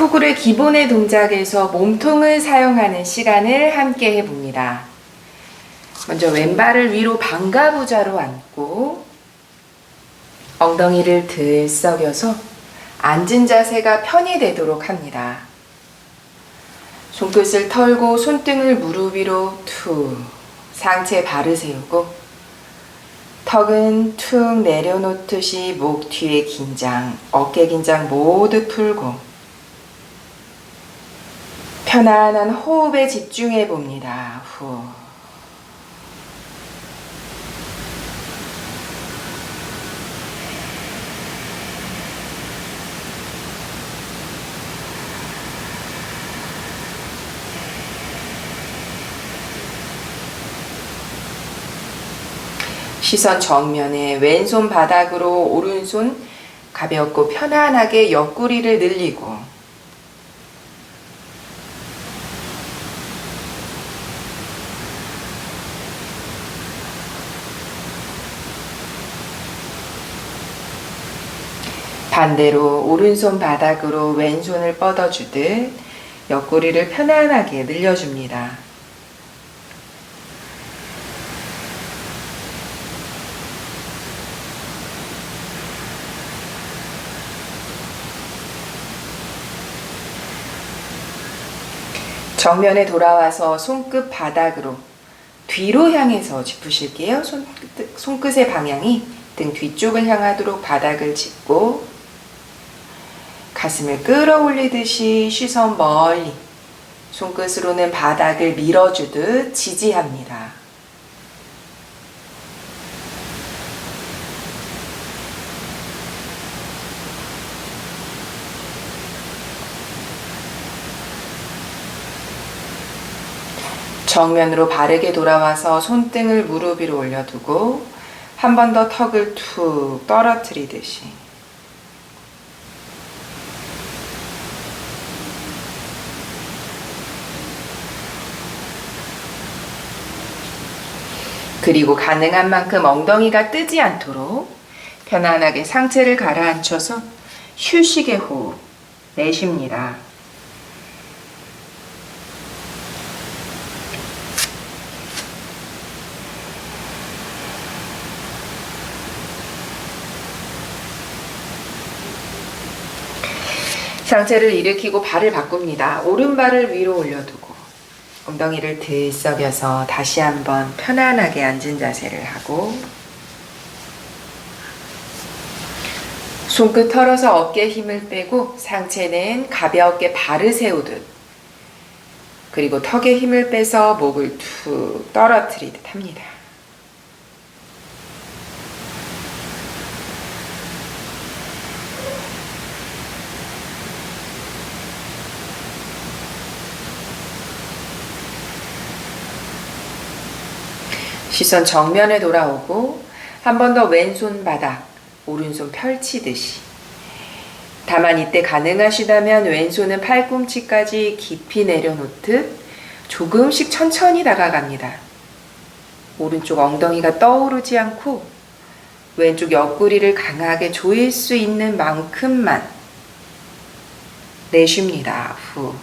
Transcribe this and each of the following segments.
포굴의 기본의 동작에서 몸통을 사용하는 시간을 함께 해봅니다. 먼저 왼발을 위로 방가부좌로 앉고 엉덩이를 들썩여서 앉은 자세가 편히 되도록 합니다. 손끝을 털고 손등을 무릎 위로 툭 상체 발을 세우고 턱은 툭 내려놓듯이 목 뒤에 긴장, 어깨 긴장 모두 풀고 편안한 호흡에 집중해 봅니다. 후. 시선 정면에 왼손 바닥으로 오른손 가볍고 편안하게 옆구리를 늘리고 반대로 오른손 바닥으로 왼손을 뻗어주듯 옆구리를 편안하게 늘려줍니다. 정면에 돌아와서 손끝 바닥으로 뒤로 향해서 짚으실게요. 손끝의 방향이 등 뒤쪽을 향하도록 바닥을 짚고 가슴을 끌어올리듯이 시선 멀리 손끝으로는 바닥을 밀어주듯 지지합니다. 정면으로 바르게 돌아와서 손등을 무릎 위로 올려두고 한 번 더 턱을 툭 떨어뜨리듯이 그리고 가능한 만큼 엉덩이가 뜨지 않도록 편안하게 상체를 가라앉혀서 휴식의 호흡 내쉽니다. 상체를 일으키고 발을 바꿉니다. 오른발을 위로 올려두고 엉덩이를 들썩여서 다시 한번 편안하게 앉은 자세를 하고 손끝 털어서 어깨에 힘을 빼고 상체는 가볍게 발을 세우듯 그리고 턱에 힘을 빼서 목을 툭 떨어뜨리듯 합니다. 시선 정면에 돌아오고 한 번 더 왼손 바닥, 오른손 펼치듯이 다만 이때 가능하시다면 왼손은 팔꿈치까지 깊이 내려놓듯 조금씩 천천히 다가갑니다. 오른쪽 엉덩이가 떠오르지 않고 왼쪽 옆구리를 강하게 조일 수 있는 만큼만 내쉽니다. 후.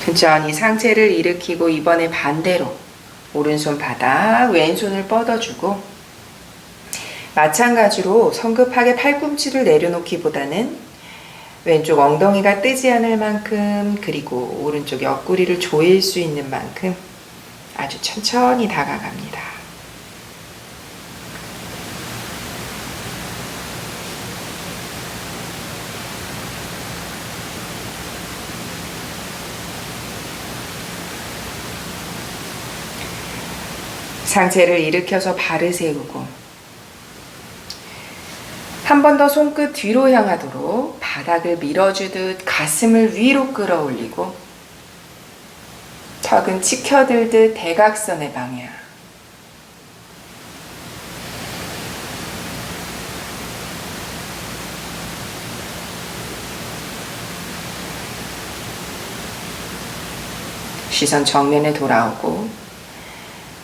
천천히 상체를 일으키고 이번에 반대로 오른손 바닥, 왼손을 뻗어주고 마찬가지로 성급하게 팔꿈치를 내려놓기보다는 왼쪽 엉덩이가 뜨지 않을 만큼 그리고 오른쪽 옆구리를 조일 수 있는 만큼 아주 천천히 다가갑니다. 상체를 일으켜서 발을 세우고 한 번 더 손끝 뒤로 향하도록 바닥을 밀어주듯 가슴을 위로 끌어올리고 턱은 치켜들듯 대각선의 방향. 시선 정면에 돌아오고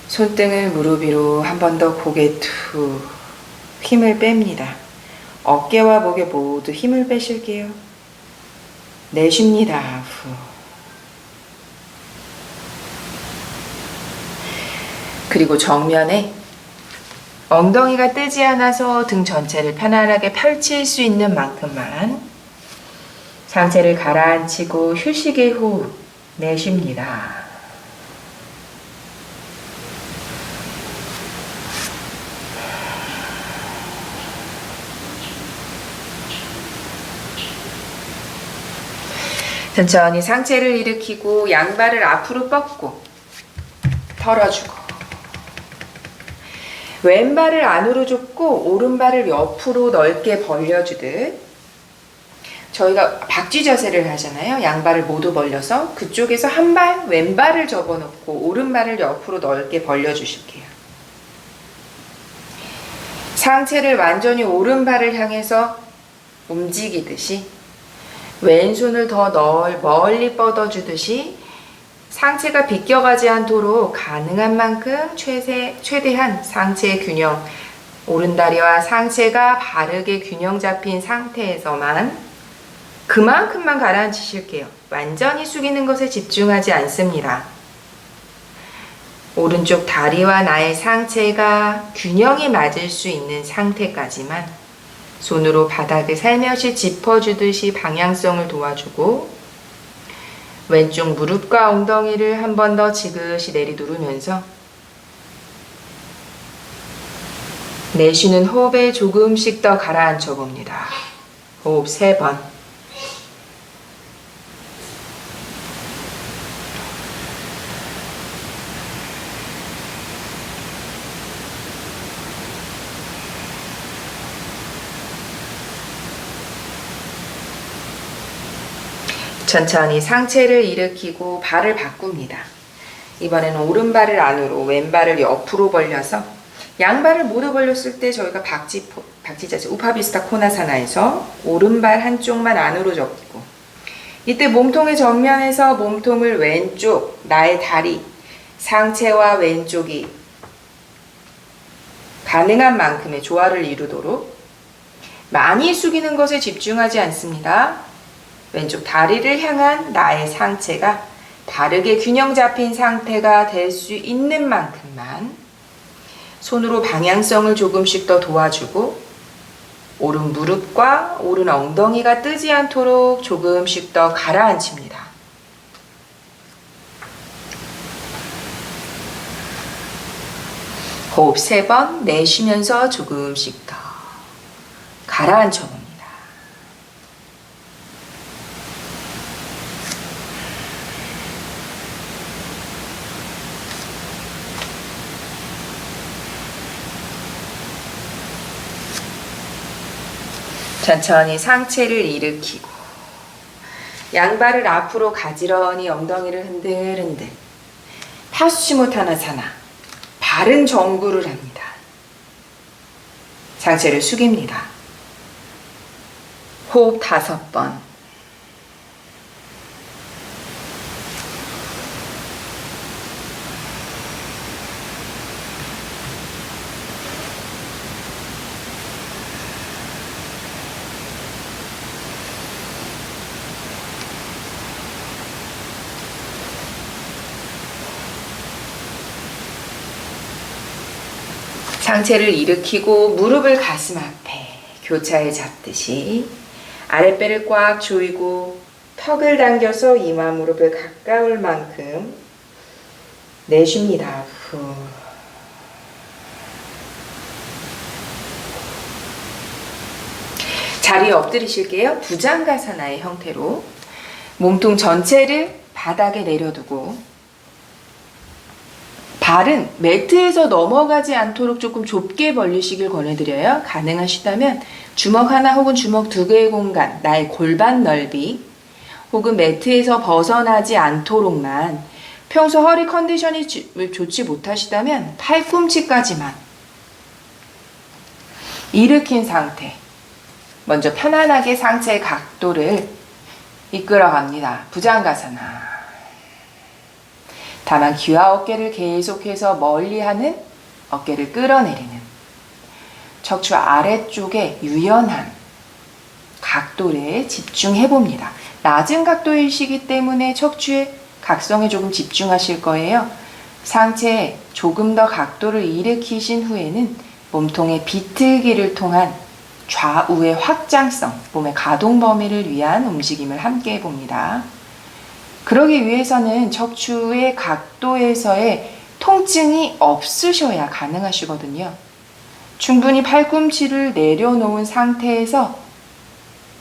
손등을 무릎 위로 한 번 더 고개 툭 힘을 뺍니다. 어깨와 목에 모두 힘을 빼실게요. 내쉽니다. 후. 그리고 정면에 엉덩이가 뜨지 않아서 등 전체를 편안하게 펼칠 수 있는 만큼만 상체를 가라앉히고 휴식의 호흡 내쉽니다. 천천히 상체를 일으키고 양발을 앞으로 뻗고 털어주고 왼발을 안으로 줬고 오른발을 옆으로 넓게 벌려주듯 저희가 박쥐 자세를 하잖아요. 양발을 모두 벌려서 그쪽에서 한 발 왼발을 접어놓고 오른발을 옆으로 넓게 벌려주실게요. 상체를 완전히 오른발을 향해서 움직이듯이 왼손을 더 멀리 뻗어주듯이 상체가 비껴가지 않도록 가능한 만큼 최대한 상체의 균형, 오른다리와 상체가 바르게 균형 잡힌 상태에서만 그만큼만 가라앉히실게요. 완전히 숙이는 것에 집중하지 않습니다. 오른쪽 다리와 나의 상체가 균형이 맞을 수 있는 상태까지만 손으로 바닥을 살며시 짚어주듯이 방향성을 도와주고 왼쪽 무릎과 엉덩이를 한 번 더 지그시 내리누르면서 내쉬는 호흡에 조금씩 더 가라앉혀 봅니다. 호흡 3번. 천천히 상체를 일으키고 발을 바꿉니다. 이번에는 오른발을 안으로 왼발을 옆으로 벌려서 양발을 모두 벌렸을 때 저희가 박쥐 자세 우파비스타 코나사나에서 오른발 한쪽만 안으로 접고 이때 몸통의 정면에서 몸통을 왼쪽 나의 다리 상체와 왼쪽이 가능한 만큼의 조화를 이루도록 많이 숙이는 것에 집중하지 않습니다. 왼쪽 다리를 향한 나의 상체가 바르게 균형 잡힌 상태가 될 수 있는 만큼만 손으로 방향성을 조금씩 더 도와주고 오른 무릎과 오른 엉덩이가 뜨지 않도록 조금씩 더 가라앉힙니다. 호흡 3번 내쉬면서 조금씩 더 가라앉혀 봅니다. 천천히 상체를 일으키고 양발을 앞으로 가지런히 엉덩이를 흔들흔들 파수치모타나사나 바른 정구를 합니다. 상체를 숙입니다. 호흡 5번. 상체를 일으키고 무릎을 가슴 앞에 교차에 잡듯이 아랫배를 꽉 조이고 턱을 당겨서 이마 무릎을 가까울 만큼 내쉽니다. 후. 자리에 엎드리실게요. 부장가사나의 형태로 몸통 전체를 바닥에 내려두고 발은 매트에서 넘어가지 않도록 조금 좁게 벌리시길 권해드려요. 가능하시다면 주먹 하나 혹은 주먹 2개의 공간, 나의 골반 넓이 혹은 매트에서 벗어나지 않도록만 평소 허리 컨디션이 좋지 못하시다면 팔꿈치까지만 일으킨 상태 먼저 편안하게 상체의 각도를 이끌어 갑니다. 부장가사나 다만 귀와 어깨를 계속해서 멀리하는, 어깨를 끌어내리는, 척추 아래쪽의 유연함, 각도에 집중해 봅니다. 낮은 각도이시기 때문에 척추의 각성에 조금 집중하실 거예요. 상체에 조금 더 각도를 일으키신 후에는 몸통의 비틀기를 통한 좌우의 확장성, 몸의 가동 범위를 위한 움직임을 함께 해봅니다. 그러기 위해서는 척추의 각도에서의 통증이 없으셔야 가능하시거든요. 충분히 팔꿈치를 내려놓은 상태에서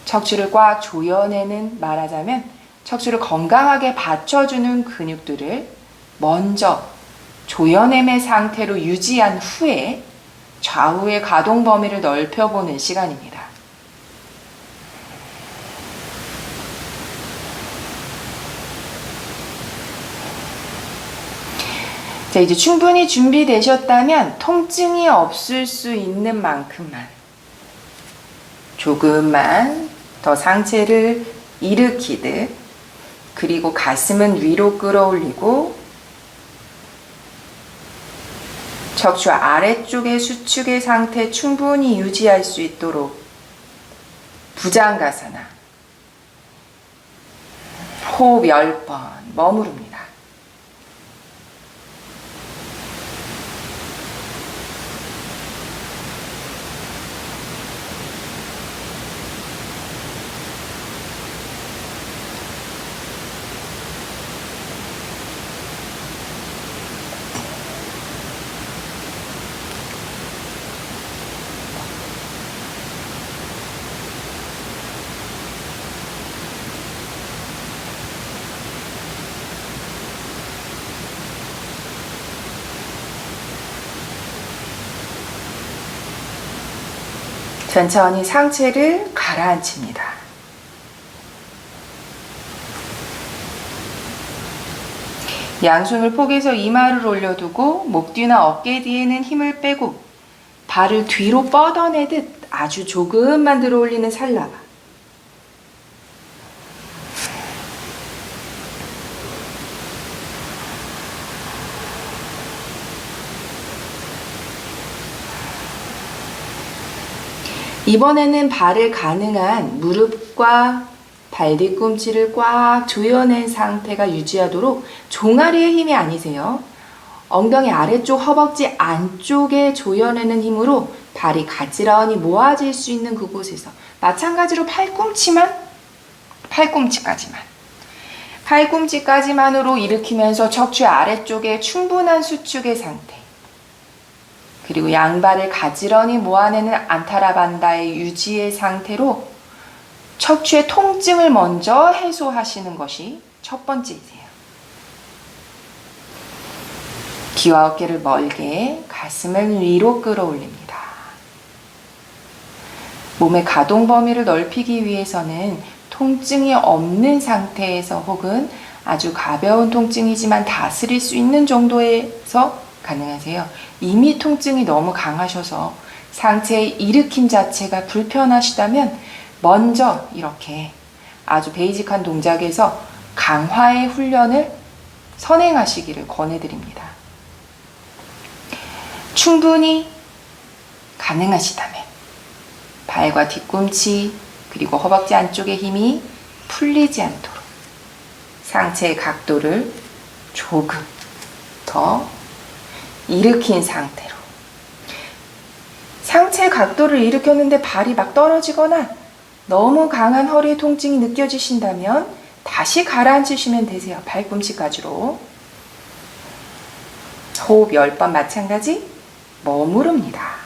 척추를 꽉 조여내는, 말하자면 척추를 건강하게 받쳐주는 근육들을 먼저 조여냄의 상태로 유지한 후에 좌우의 가동 범위를 넓혀보는 시간입니다. 자, 이제 충분히 준비되셨다면 통증이 없을 수 있는 만큼만 조금만 더 상체를 일으키듯, 그리고 가슴은 위로 끌어올리고 척추 아래쪽의 수축의 상태 충분히 유지할 수 있도록 부장가사나 호흡 10번 머무릅니다. 천천히 상체를 가라앉힙니다. 양손을 포개서 이마를 올려두고 목 뒤나 어깨 뒤에는 힘을 빼고 발을 뒤로 뻗어내듯 아주 조금만 들어 올리는 살라바. 이번에는 발을 가능한 무릎과 발 뒤꿈치를 꽉 조여낸 상태가 유지하도록 종아리의 힘이 아니세요. 엉덩이 아래쪽 허벅지 안쪽에 조여내는 힘으로 발이 가지런히 모아질 수 있는 그곳에서 마찬가지로 팔꿈치까지만으로 일으키면서 척추 아래쪽에 충분한 수축의 상태, 그리고 양발을 가지런히 모아내는 안타라반다의 유지의 상태로 척추의 통증을 먼저 해소하시는 것이 첫 번째이세요. 귀와 어깨를 멀게, 가슴을 위로 끌어올립니다. 몸의 가동 범위를 넓히기 위해서는 통증이 없는 상태에서 혹은 아주 가벼운 통증이지만 다스릴 수 있는 정도에서 가능하세요. 이미 통증이 너무 강하셔서 상체의 일으킴 자체가 불편하시다면 먼저 이렇게 아주 베이직한 동작에서 강화의 훈련을 선행하시기를 권해드립니다. 충분히 가능하시다면 발과 뒤꿈치 그리고 허벅지 안쪽의 힘이 풀리지 않도록 상체의 각도를 조금 더 일으킨 상태로, 상체 각도를 일으켰는데 발이 막 떨어지거나 너무 강한 허리 통증이 느껴지신다면 다시 가라앉으시면 되세요. 발꿈치까지로. 호흡 10번 마찬가지 머무릅니다.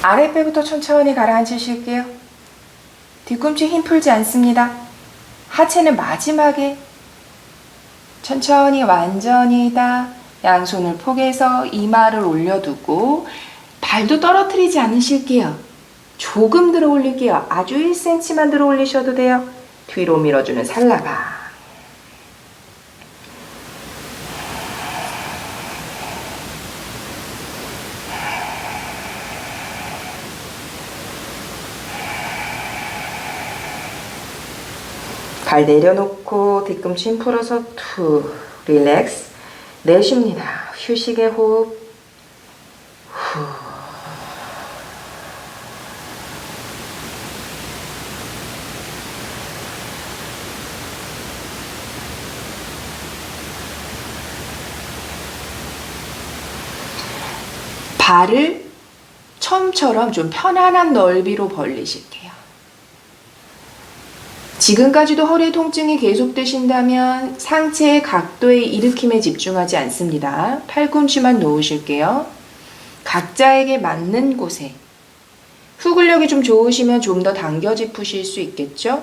아랫배부터 천천히 가라앉히실게요. 뒤꿈치 힘 풀지 않습니다. 하체는 마지막에 천천히 완전히 다 양손을 포개서 이마를 올려두고 발도 떨어뜨리지 않으실게요. 조금 들어 올릴게요. 아주 1cm만 들어 올리셔도 돼요. 뒤로 밀어주는 살라바. 발 내려놓고 뒤꿈치 힘 풀어서 툭 릴렉스 내쉽니다. 휴식의 호흡. 후. 발을 처음처럼 좀 편안한 넓이로 벌리실게요. 지금까지도 허리 통증이 계속되신다면 상체의 각도의 일으킴에 집중하지 않습니다. 팔꿈치만 놓으실게요. 각자에게 맞는 곳에 후 근력이 좀 좋으시면 좀 더 당겨 짚으실 수 있겠죠?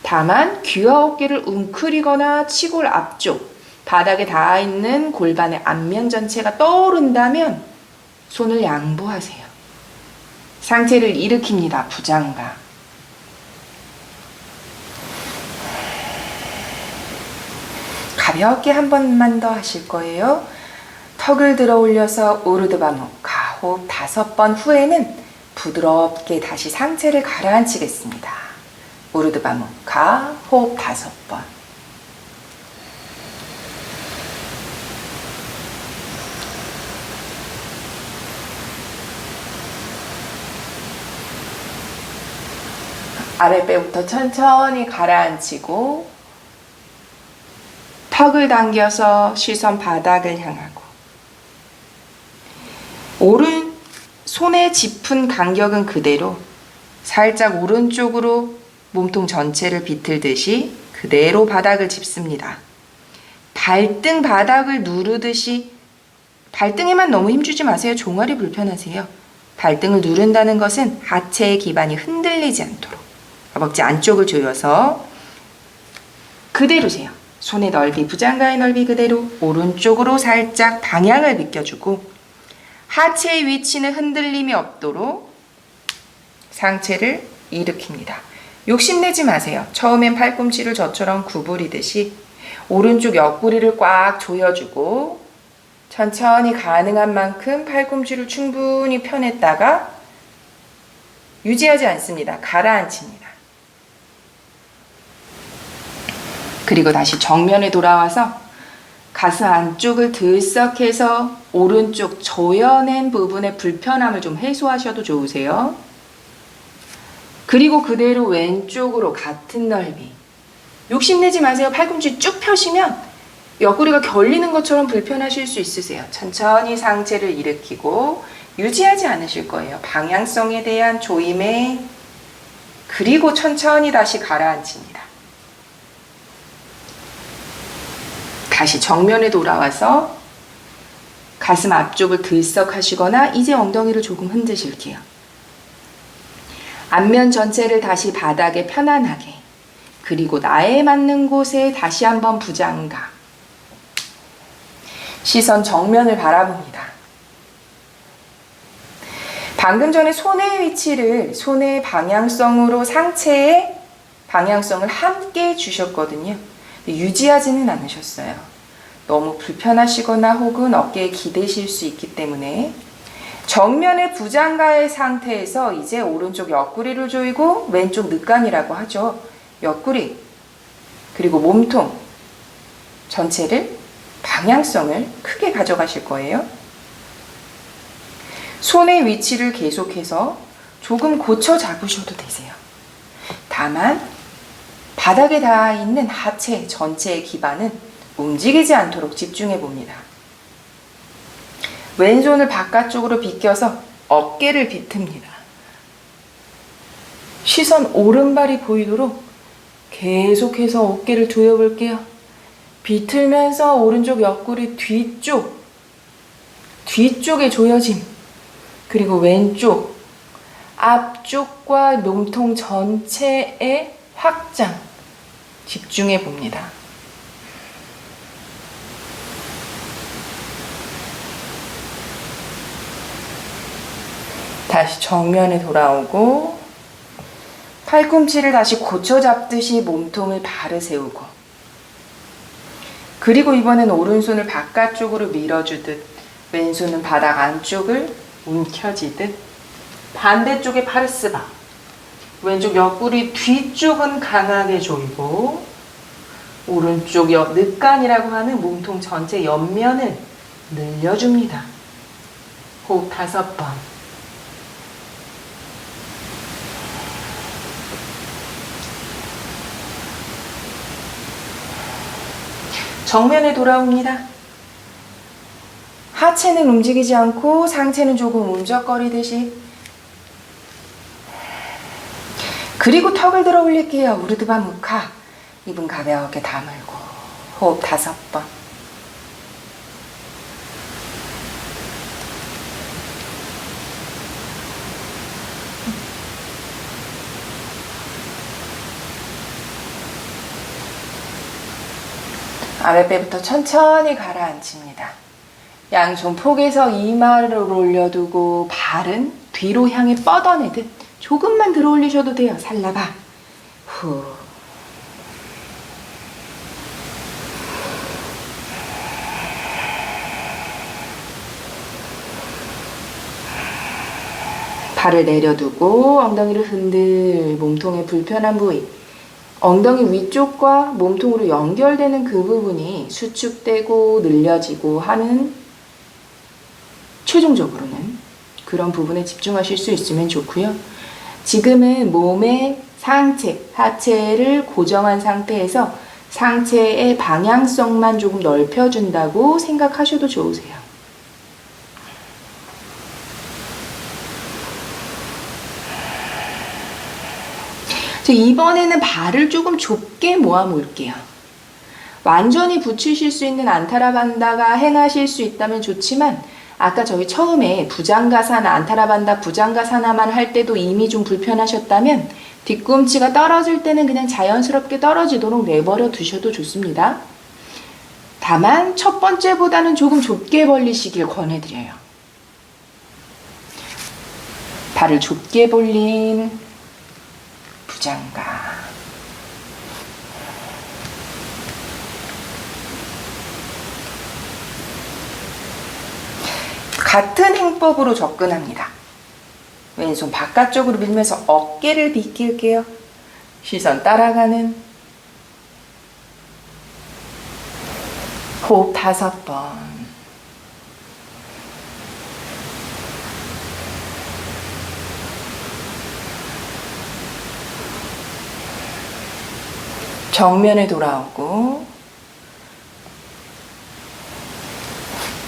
다만 귀와 어깨를 웅크리거나 치골 앞쪽 바닥에 닿아 있는 골반의 앞면 전체가 떠오른다면 손을 양보하세요. 상체를 일으킵니다. 부장가. 가볍게 한 번만 더 하실 거예요. 턱을 들어 올려서 우르드바무카 호흡 5번 후에는 부드럽게 다시 상체를 가라앉히겠습니다. 우르드바무카 호흡 5번. 아랫배부터 천천히 가라앉히고 턱을 당겨서 시선 바닥을 향하고 오른 손의 짚은 간격은 그대로 살짝 오른쪽으로 몸통 전체를 비틀듯이 그대로 바닥을 짚습니다. 발등 바닥을 누르듯이 발등에만 너무 힘주지 마세요. 종아리 불편하세요. 발등을 누른다는 것은 하체의 기반이 흔들리지 않도록 허벅지 안쪽을 조여서 그대로세요. 손의 넓이, 부장가의 넓이 그대로 오른쪽으로 살짝 방향을 비껴주고 하체의 위치는 흔들림이 없도록 상체를 일으킵니다. 욕심내지 마세요. 처음엔 팔꿈치를 저처럼 구부리듯이 오른쪽 옆구리를 꽉 조여주고 천천히 가능한 만큼 팔꿈치를 충분히 펴냈다가 유지하지 않습니다. 가라앉힙니다. 그리고 다시 정면에 돌아와서 가슴 안쪽을 들썩해서 오른쪽 조여낸 부분의 불편함을 좀 해소하셔도 좋으세요. 그리고 그대로 왼쪽으로 같은 넓이. 욕심내지 마세요. 팔꿈치 쭉 펴시면 옆구리가 결리는 것처럼 불편하실 수 있으세요. 천천히 상체를 일으키고 유지하지 않으실 거예요. 방향성에 대한 조임에 그리고 천천히 다시 가라앉힙니다. 다시 정면에 돌아와서 가슴 앞쪽을 들썩하시거나 이제 엉덩이를 조금 흔드실게요. 앞면 전체를 다시 바닥에 편안하게 그리고 나에 맞는 곳에 다시 한번 부장가 시선 정면을 바라봅니다. 방금 전에 손의 위치를 손의 방향성으로 상체의 방향성을 함께 주셨거든요. 유지하지는 않으셨어요. 너무 불편하시거나 혹은 어깨에 기대실 수 있기 때문에 정면의 부장가의 상태에서 이제 오른쪽 옆구리를 조이고 왼쪽 늑간이라고 하죠. 옆구리 그리고 몸통 전체를 방향성을 크게 가져가실 거예요. 손의 위치를 계속해서 조금 고쳐 잡으셔도 되세요. 다만 바닥에 닿아 있는 하체 전체의 기반은 움직이지 않도록 집중해 봅니다. 왼손을 바깥쪽으로 비껴서 어깨를 비틉니다. 시선 오른발이 보이도록 계속해서 어깨를 조여볼게요. 비틀면서 오른쪽 옆구리 뒤쪽에 조여짐. 그리고 왼쪽 앞쪽과 몸통 전체의 확장 집중해 봅니다. 다시 정면에 돌아오고 팔꿈치를 다시 고쳐 잡듯이 몸통을 바로 세우고, 그리고 이번엔 오른손을 바깥쪽으로 밀어주듯 왼손은 바닥 안쪽을 움켜쥐듯 반대쪽에 파르스바, 왼쪽 옆구리 뒤쪽은 강하게 조이고 오른쪽 늑간이라고 하는 몸통 전체 옆면을 늘려줍니다. 호흡 5번. 정면에 돌아옵니다. 하체는 움직이지 않고 상체는 조금 움적거리듯이, 그리고 턱을 들어 올릴게요. 우르드바 무카. 입은 가볍게 다물고 호흡 5번. 아랫배부터 천천히 가라앉힙니다. 양손 폭에서 이마를 올려두고 발은 뒤로 향해 뻗어내듯 조금만 들어 올리셔도 돼요. 살라바. 후. 발을 내려두고 엉덩이를 흔들, 몸통의 불편한 부위, 엉덩이 위쪽과 몸통으로 연결되는 그 부분이 수축되고 늘려지고 하는, 최종적으로는 그런 부분에 집중하실 수 있으면 좋고요. 지금은 몸의 상체, 하체를 고정한 상태에서 상체의 방향성만 조금 넓혀준다고 생각하셔도 좋으세요. 이번에는 발을 조금 좁게 모아 볼게요. 완전히 붙이실 수 있는 안타라반다가 행하실 수 있다면 좋지만, 아까 저희 처음에 부장가사나 안타라반다 부장가사나만 할 때도 이미 좀 불편하셨다면 뒤꿈치가 떨어질 때는 그냥 자연스럽게 떨어지도록 내버려 두셔도 좋습니다. 다만 첫 번째보다는 조금 좁게 벌리시길 권해드려요. 발을 좁게 벌린 부장가. 같은 행법으로 접근합니다. 왼손 바깥쪽으로 밀면서 어깨를 비킬게요. 시선 따라가는 호흡 5번. 정면에 돌아오고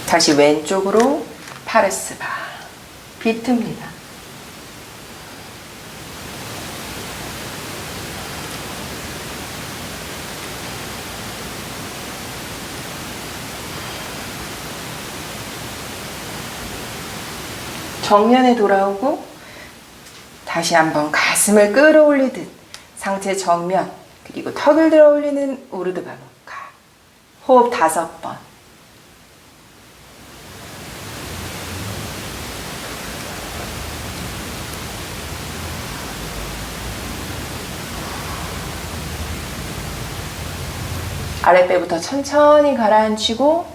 다시 왼쪽으로 파르스바 비트입니다. 정면에 돌아오고 다시 한번 가슴을 끌어올리듯 상체 정면, 그리고 턱을 들어 올리는 우르드 바무카. 호흡 5번. 아랫배부터 천천히 가라앉히고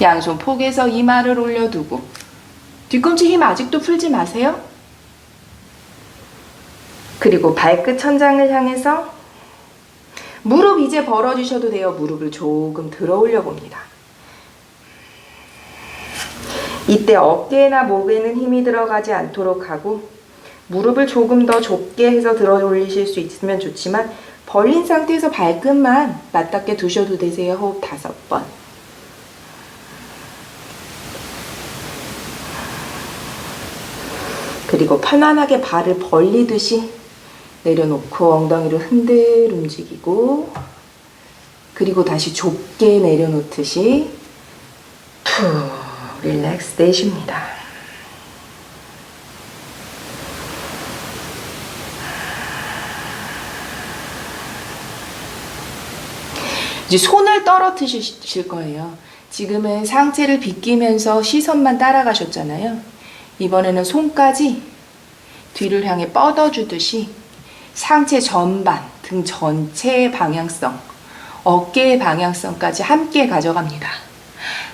양손 폭에서 이마를 올려두고 뒤꿈치 힘 아직도 풀지 마세요. 그리고 발끝 천장을 향해서 무릎 이제 벌어주셔도 돼요. 무릎을 조금 들어 올려 봅니다. 이때 어깨나 목에는 힘이 들어가지 않도록 하고 무릎을 조금 더 좁게 해서 들어 올리실 수 있으면 좋지만 벌린 상태에서 발끝만 맞닿게 두셔도 되세요. 호흡 5번. 그리고 편안하게 발을 벌리듯이 내려놓고 엉덩이를 흔들 움직이고, 그리고 다시 좁게 내려놓듯이 푹 릴렉스 되십니다. 이제 손을 떨어뜨리실 거예요. 지금은 상체를 비끼면서 시선만 따라가셨잖아요. 이번에는 손까지 뒤를 향해 뻗어주듯이 상체 전반, 등 전체의 방향성, 어깨의 방향성까지 함께 가져갑니다.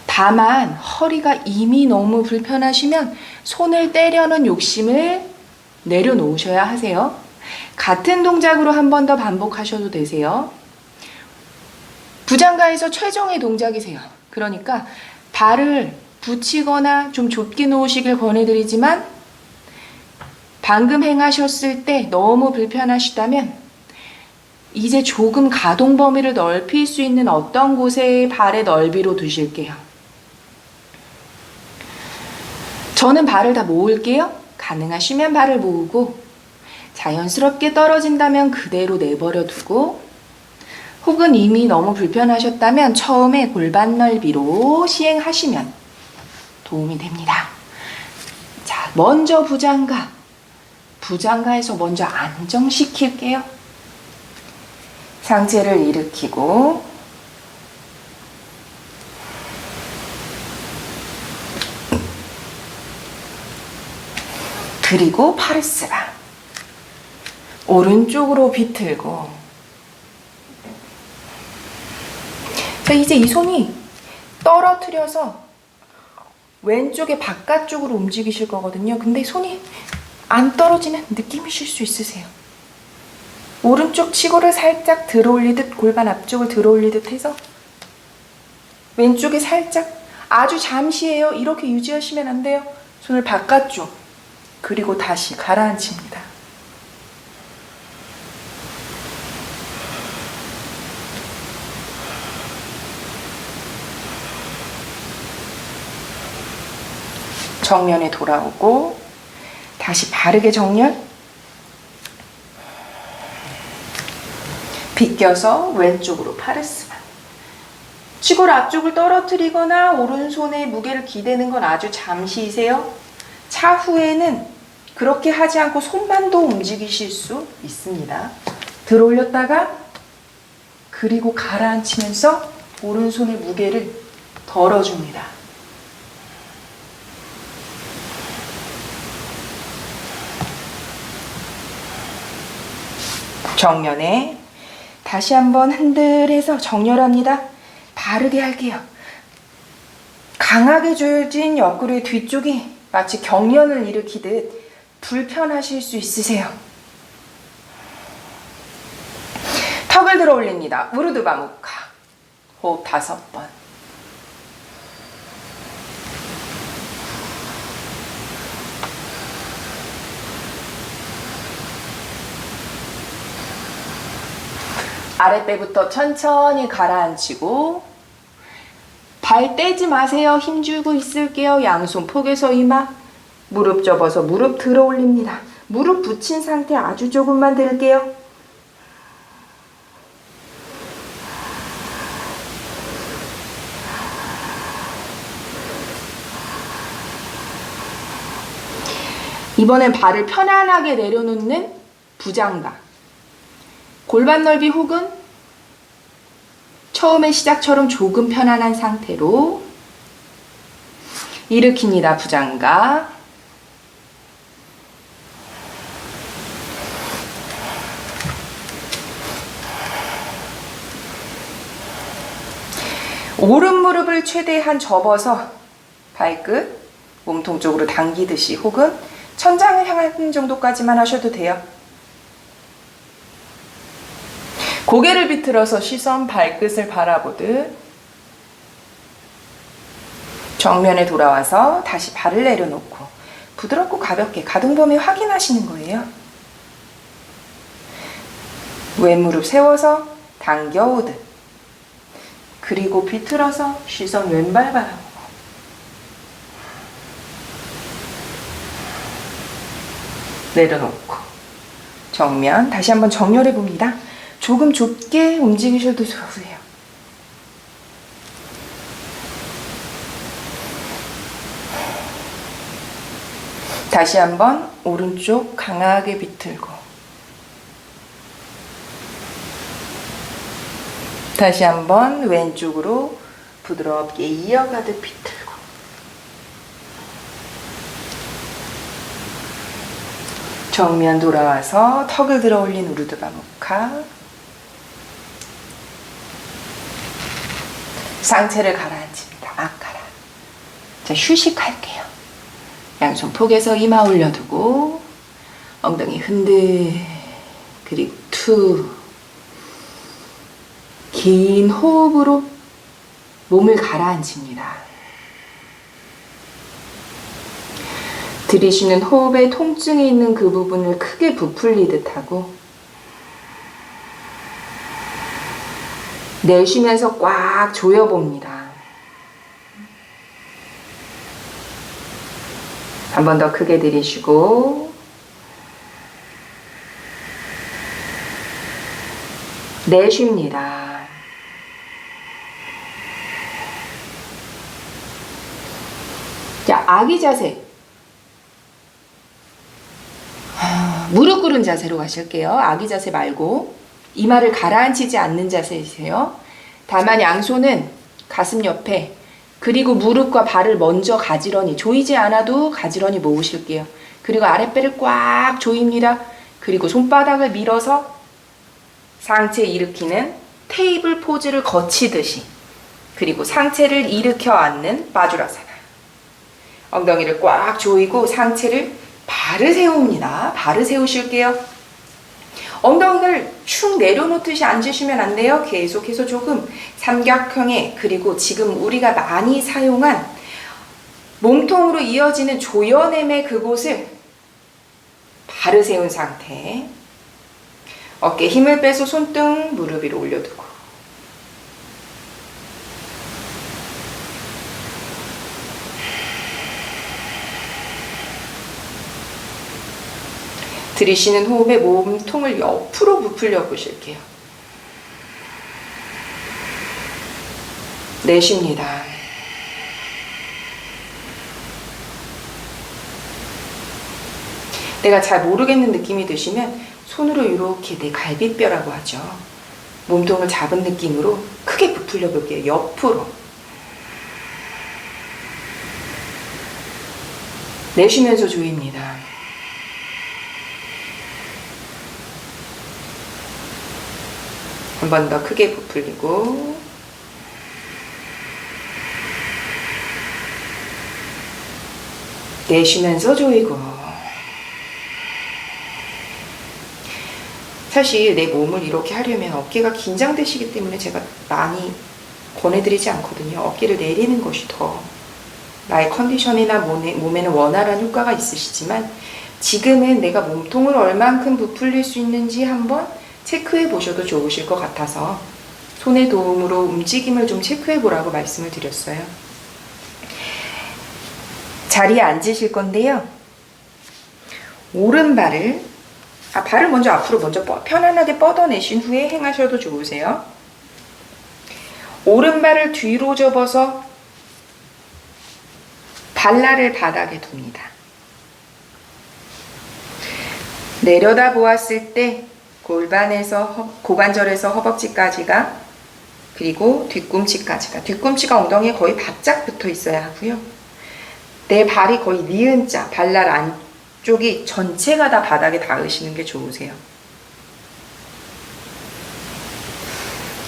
다만 허리가 이미 너무 불편하시면 손을 떼려는 욕심을 내려놓으셔야 하세요. 같은 동작으로 한 번 더 반복하셔도 되세요. 부장가에서 최종의 동작이세요. 그러니까 발을 붙이거나 좀 좁게 놓으시길 권해드리지만 방금 행하셨을 때 너무 불편하시다면 이제 조금 가동 범위를 넓힐 수 있는 어떤 곳에 발의 넓이로 두실게요. 저는 발을 다 모을게요. 가능하시면 발을 모으고 자연스럽게 떨어진다면 그대로 내버려 두고 혹은 이미 너무 불편하셨다면 처음에 골반 넓이로 시행하시면 도움이 됩니다. 자, 먼저 부장가에서 먼저 안정시킬게요. 상체를 일으키고 그리고 파르스바 오른쪽으로 비틀고 자, 이제 이 손이 떨어뜨려서 왼쪽에 바깥쪽으로 움직이실 거거든요. 근데 손이 안 떨어지는 느낌이실 수 있으세요. 오른쪽 치고를 살짝 들어올리듯 골반 앞쪽을 들어올리듯 해서 왼쪽에 살짝 아주 잠시예요. 이렇게 유지하시면 안 돼요. 손을 바깥쪽 그리고 다시 가라앉힙니다. 정면에 돌아오고 다시 바르게 정렬 비껴서 왼쪽으로 파르스바 치골 앞쪽을 떨어뜨리거나 오른손에 무게를 기대는 건 아주 잠시이세요. 차후에는 그렇게 하지 않고 손만도 움직이실 수 있습니다. 들어올렸다가 그리고 가라앉히면서 오른손의 무게를 덜어줍니다. 정면에 다시 한번 흔들해서 정렬합니다. 바르게 할게요. 강하게 조여진 옆구리 뒤쪽이 마치 경련을 일으키듯 불편하실 수 있으세요. 턱을 들어 올립니다. 우르드바 무카. 호흡 5번. 아랫배부터 천천히 가라앉히고 발 떼지 마세요. 힘주고 있을게요. 양손 폭에서 이마 무릎 접어서 무릎 들어 올립니다. 무릎 붙인 상태 아주 조금만 들게요. 이번엔 발을 편안하게 내려놓는 부장가 골반 넓이 혹은 처음의 시작처럼 조금 편안한 상태로 일으킵니다. 부장가 오른 무릎을 최대한 접어서 발끝 몸통 쪽으로 당기듯이 혹은 천장을 향하는 정도까지만 하셔도 돼요. 고개를 비틀어서 시선 발끝을 바라보듯 정면에 돌아와서 다시 발을 내려놓고 부드럽고 가볍게 가동 범위 확인하시는 거예요. 왼무릎 세워서 당겨오듯 그리고 비틀어서 시선 왼발 바라보고 내려놓고 정면 다시 한번 정렬해 봅니다. 조금 좁게 움직이셔도 좋으세요. 다시 한번 오른쪽 강하게 비틀고 다시 한번 왼쪽으로 부드럽게 이어가듯 비틀고 정면 돌아와서 턱을 들어 올린 우르드바무카. 상체를 가라앉힙니다. 아까라. 자, 휴식할게요. 양손 폭에서 이마 올려두고 엉덩이 흔들, 그리고 투. 긴 호흡으로 몸을 가라앉힙니다. 들이쉬는 호흡에 통증이 있는 그 부분을 크게 부풀리듯 하고, 내쉬면서 꽉 조여봅니다. 한 번 더 크게 들이쉬고, 내쉽니다. 자, 아기 자세. 무릎 꿇은 자세로 가실게요. 아기 자세 말고 이마를 가라앉히지 않는 자세이세요. 다만 양손은 가슴 옆에, 그리고 무릎과 발을 먼저 가지런히, 조이지 않아도 가지런히 모으실게요. 그리고 아랫배를 꽉 조입니다. 그리고 손바닥을 밀어서 상체 일으키는 테이블 포즈를 거치듯이, 그리고 상체를 일으켜 앉는 바주라사나. 엉덩이를 꽉 조이고 상체를 바로 세웁니다. 바로 세우실게요. 엉덩이를 축 내려놓듯이 앉으시면 안 돼요. 계속해서 조금 삼각형에, 그리고 지금 우리가 많이 사용한 몸통으로 이어지는 조여냄의 그곳을 바로 세운 상태. 어깨에 힘을 빼서 손등 무릎 위로 올려두고, 들이쉬는 호흡에 몸통을 옆으로 부풀려 보실게요. 내쉽니다. 내가 잘 모르겠는 느낌이 드시면 손으로 이렇게 내 갈비뼈라고 하죠. 몸통을 잡은 느낌으로 크게 부풀려 볼게요. 옆으로. 내쉬면서 조입니다. 한 번 더 크게 부풀리고, 내쉬면서 조이고. 사실 내 몸을 이렇게 하려면 어깨가 긴장되시기 때문에 제가 많이 권해드리지 않거든요. 어깨를 내리는 것이 더 나의 컨디션이나 몸에는 원활한 효과가 있으시지만, 지금은 내가 몸통을 얼만큼 부풀릴 수 있는지 한번 체크해 보셔도 좋으실 것 같아서 손의 도움으로 움직임을 좀 체크해 보라고 말씀을 드렸어요. 자리에 앉으실 건데요. 오른발을, 발을 먼저 앞으로 편안하게 뻗어내신 후에 행하셔도 좋으세요. 오른발을 뒤로 접어서 발날을 바닥에 둡니다. 내려다 보았을 때 골반에서, 고관절에서 허벅지까지가, 그리고 뒤꿈치까지가, 뒤꿈치가 엉덩이에 거의 바짝 붙어 있어야 하고요. 내 발이 거의 니은자, 발날 안쪽이 전체가 다 바닥에 닿으시는 게 좋으세요.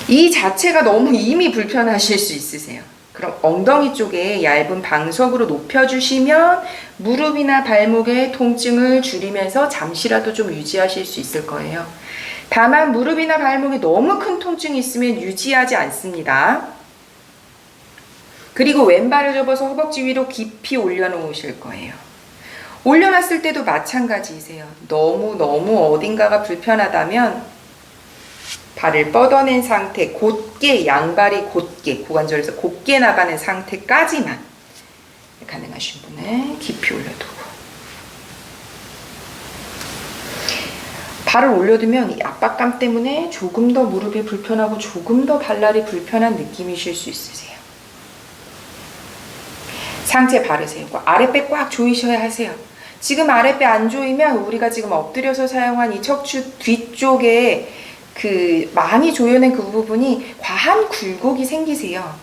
이 자체가 너무 이미 불편하실 수 있으세요. 그럼 엉덩이 쪽에 얇은 방석으로 높여주시면 무릎이나 발목의 통증을 줄이면서 잠시라도 좀 유지하실 수 있을 거예요. 다만 무릎이나 발목에 너무 큰 통증이 있으면 유지하지 않습니다. 그리고 왼발을 접어서 허벅지 위로 깊이 올려놓으실 거예요. 올려놨을 때도 마찬가지이세요. 너무 어딘가가 불편하다면 발을 뻗어낸 상태, 곧게 양발이 곧게, 고관절에서 곧게 나가는 상태까지만 가능하신 분은 깊이 올려두고, 발을 올려두면 이 압박감 때문에 조금 더 무릎이 불편하고 조금 더 발날이 불편한 느낌이실 수 있으세요. 상체 바로 세우고 아랫배 꽉 조이셔야 하세요. 지금 아랫배 안 조이면 우리가 지금 엎드려서 사용한 이 척추 뒤쪽에 그 많이 조여낸 그 부분이 과한 굴곡이 생기세요.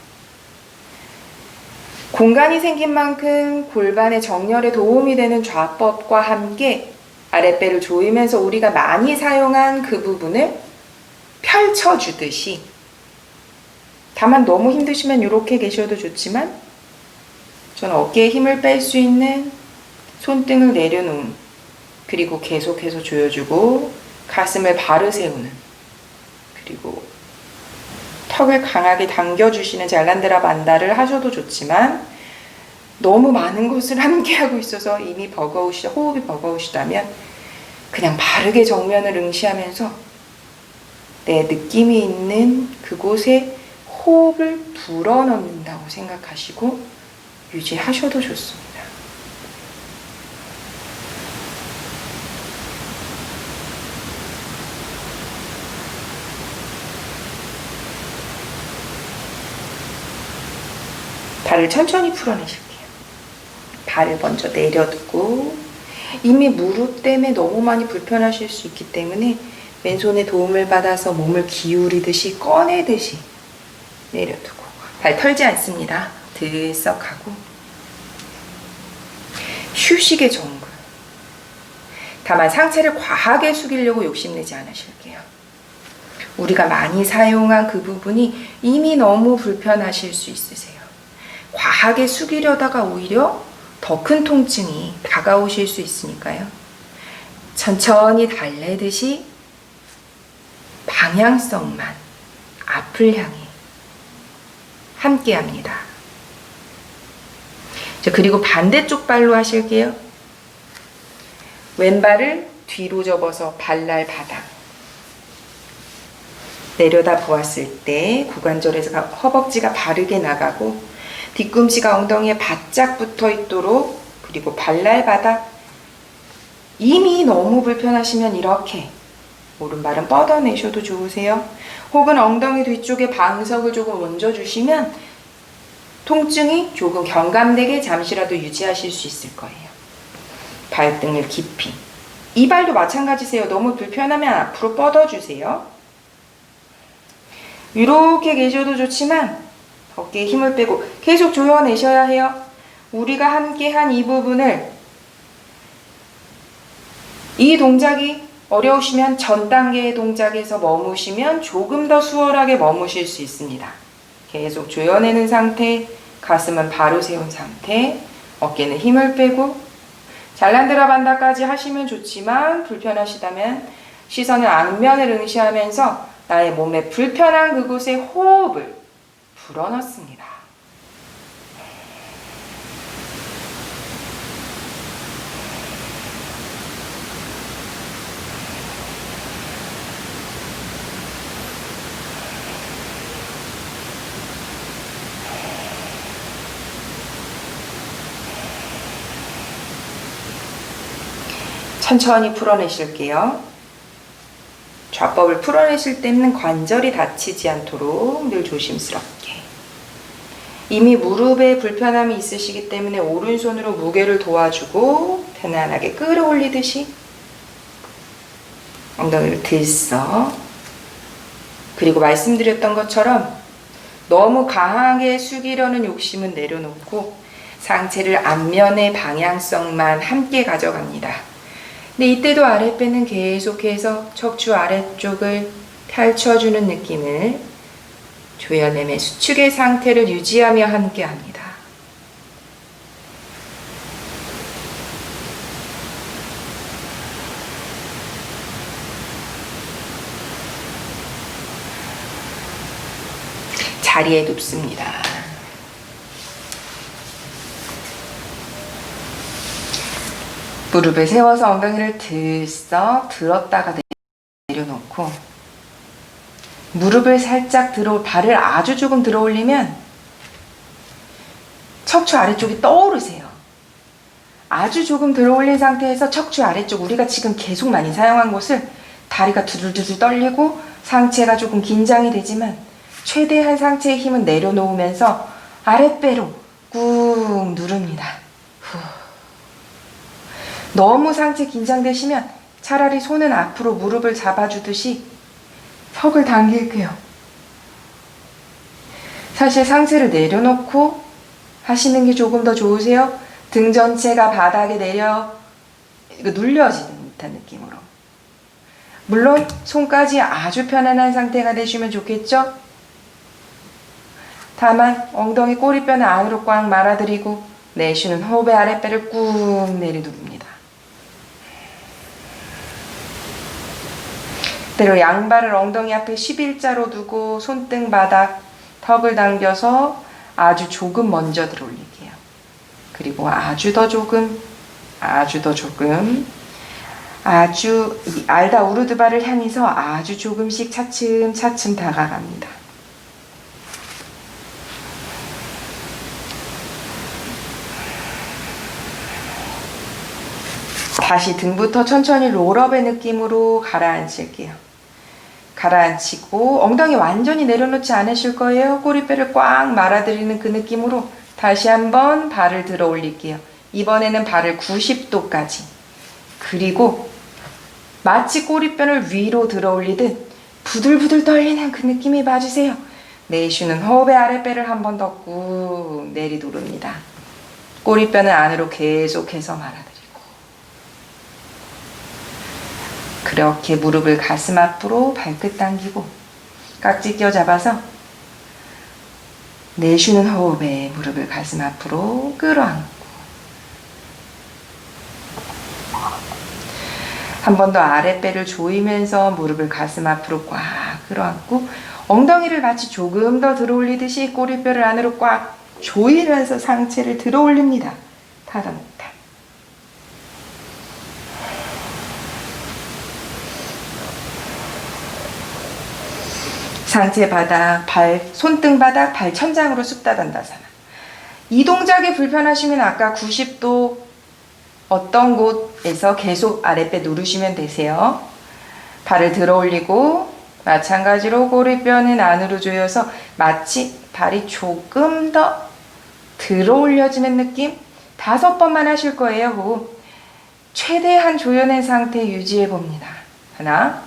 공간이 생긴 만큼 골반의 정렬에 도움이 되는 좌법과 함께 아랫배를 조이면서 우리가 많이 사용한 그 부분을 펼쳐주듯이, 다만 너무 힘드시면 이렇게 계셔도 좋지만 저는 어깨에 힘을 뺄 수 있는 손등을 내려놓은, 그리고 계속해서 조여주고 가슴을 바로 세우는, 그리고 턱을 강하게 당겨주시는 잘란드라 반다를 하셔도 좋지만, 너무 많은 것을 함께 하고 있어서 이미 호흡이 버거우시다면 그냥 바르게 정면을 응시하면서 내 느낌이 있는 그곳에 호흡을 불어넣는다고 생각하시고 유지하셔도 좋습니다. 발을 천천히 풀어내실게요. 발을 먼저 내려두고, 이미 무릎 때문에 너무 많이 불편하실 수 있기 때문에 왼손의 도움을 받아서 몸을 기울이듯이 꺼내듯이 내려두고, 발 털지 않습니다. 들썩하고 휴식의 정글. 다만 상체를 과하게 숙이려고 욕심내지 않으실게요. 우리가 많이 사용한 그 부분이 이미 너무 불편하실 수 있으세요. 과하게 숙이려다가 오히려 더 큰 통증이 다가오실 수 있으니까요. 천천히 달래듯이 방향성만 앞을 향해 함께 합니다. 그리고 반대쪽 발로 하실게요. 왼발을 뒤로 접어서 발날 바닥. 내려다 보았을 때股관절에서 허벅지가 바르게 나가고 뒤꿈치가 엉덩이에 바짝 붙어 있도록, 그리고 발날 바닥. 이미 너무 불편하시면 이렇게 오른발은 뻗어내셔도 좋으세요. 혹은 엉덩이 뒤쪽에 방석을 조금 얹어주시면 통증이 조금 경감되게 잠시라도 유지하실 수 있을 거예요. 발등을 깊이. 이 발도 마찬가지세요. 너무 불편하면 앞으로 뻗어주세요. 이렇게 계셔도 좋지만 어깨에 힘을 빼고 계속 조여내셔야 해요. 우리가 함께 한 이 부분을, 이 동작이 어려우시면 전 단계의 동작에서 머무시면 조금 더 수월하게 머무실 수 있습니다. 계속 조여내는 상태, 가슴은 바로 세운 상태, 어깨는 힘을 빼고, 잘란드라 반다까지 하시면 좋지만 불편하시다면 시선을 앞면을 응시하면서 나의 몸에 불편한 그곳에 호흡을 불어넣습니다. 천천히 풀어내실게요. 좌법을 풀어내실 때는 관절이 다치지 않도록 늘 조심스럽게. 이미 무릎에 불편함이 있으시기 때문에 오른손으로 무게를 도와주고 편안하게 끌어올리듯이 엉덩이를 들썩. 그리고 말씀드렸던 것처럼 너무 강하게 숙이려는 욕심은 내려놓고 상체를 앞면의 방향성만 함께 가져갑니다. 근데 이때도 아랫배는 계속해서 척추 아래쪽을 펼쳐주는 느낌을 조여내며 수축의 상태를 유지하며 함께 합니다. 자리에 눕습니다. 무릎을 세워서 엉덩이를 들썩 들었다가 내려놓고, 무릎을 살짝 발을 아주 조금 들어 올리면 척추 아래쪽이 떠오르세요. 아주 조금 들어 올린 상태에서 척추 아래쪽, 우리가 지금 계속 많이 사용한 곳을 다리가 두들두들 떨리고 상체가 조금 긴장이 되지만 최대한 상체의 힘은 내려놓으면서 아랫배로 꾹 누릅니다. 후. 너무 상체 긴장되시면 차라리 손은 앞으로 무릎을 잡아주듯이 턱을 당길게요. 사실 상체를 내려놓고 하시는 게 조금 더 좋으세요? 등 전체가 바닥에 눌려지는 듯한 느낌으로. 물론 손까지 아주 편안한 상태가 되시면 좋겠죠? 다만 엉덩이 꼬리뼈는 안으로 꽉 말아들이고 내쉬는 호흡에 아랫배를 꾹 내리눕습니다. 그대로 양발을 엉덩이 앞에 11자로 두고 손등 바닥, 턱을 당겨서 아주 조금 먼저 들어 올릴게요. 그리고 아주 더 조금, 아주 이 알다 우르드바를 향해서 아주 조금씩 차츰 다가갑니다. 다시 등부터 천천히 롤업의 느낌으로 가라앉힐게요. 가라앉히고 엉덩이 완전히 내려놓지 않으실 거예요. 꼬리뼈를 꽉 말아들이는 그 느낌으로 다시 한번 발을 들어 올릴게요. 이번에는 발을 90도까지. 그리고 마치 꼬리뼈를 위로 들어 올리듯 부들부들 떨리는 그 느낌이 맞으세요. 내쉬는 호흡에 아랫배를 한 번 더 꾹 내리누릅니다. 꼬리뼈는 안으로 계속해서 말아들이고. 그렇게 무릎을 가슴 앞으로 발끝 당기고 깍지 껴 잡아서 내쉬는 호흡에 무릎을 가슴 앞으로 끌어안고 한 번 더 아랫배를 조이면서 무릎을 가슴 앞으로 꽉 끌어안고 엉덩이를 마치 조금 더 들어 올리듯이 꼬리뼈를 안으로 꽉 조이면서 상체를 들어 올립니다. 타다목타. 상체 바닥, 손등 바닥, 발 천장으로 쑥다단다사나. 이 동작이 불편하시면 아까 90도 어떤 곳에서 계속 아랫배 누르시면 되세요. 발을 들어 올리고 마찬가지로 꼬리뼈는 안으로 조여서 마치 발이 조금 더 들어 올려지는 느낌? 5번만 하실 거예요. 호흡. 최대한 조여낸 상태 유지해 봅니다. 하나,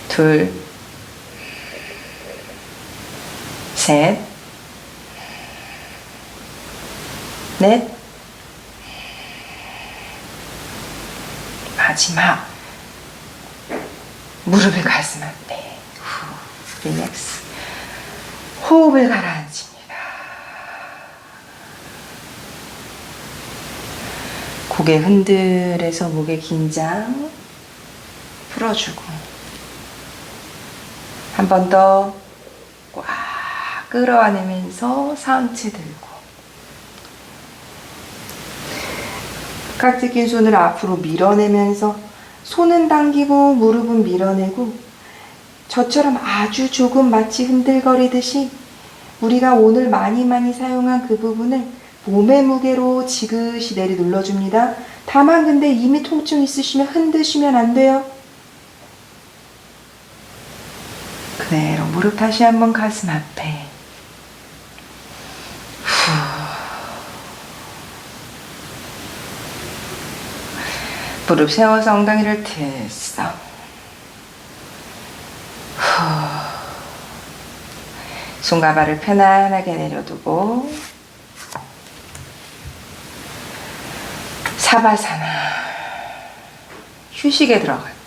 둘, 셋, 넷, 마지막 무릎을 가슴 앞에 릴렉스. 호흡을 가라앉힙니다. 고개 흔들해서 목의 긴장 풀어주고 한 번 더 꽉 끌어안으면서 상체 들고 깍지 낀 손을 앞으로 밀어내면서 손은 당기고 무릎은 밀어내고 저처럼 아주 조금 마치 흔들거리듯이 우리가 오늘 많이 사용한 그 부분을 몸의 무게로 지그시 내리 눌러줍니다. 다만 근데 이미 통증 있으시면 흔드시면 안 돼요. 그대로 무릎 다시 한번 가슴 앞에. 무릎 세워서 엉덩이를 들썩. 손과 발을 편안하게 내려두고 사바사나 휴식에 들어갈게요.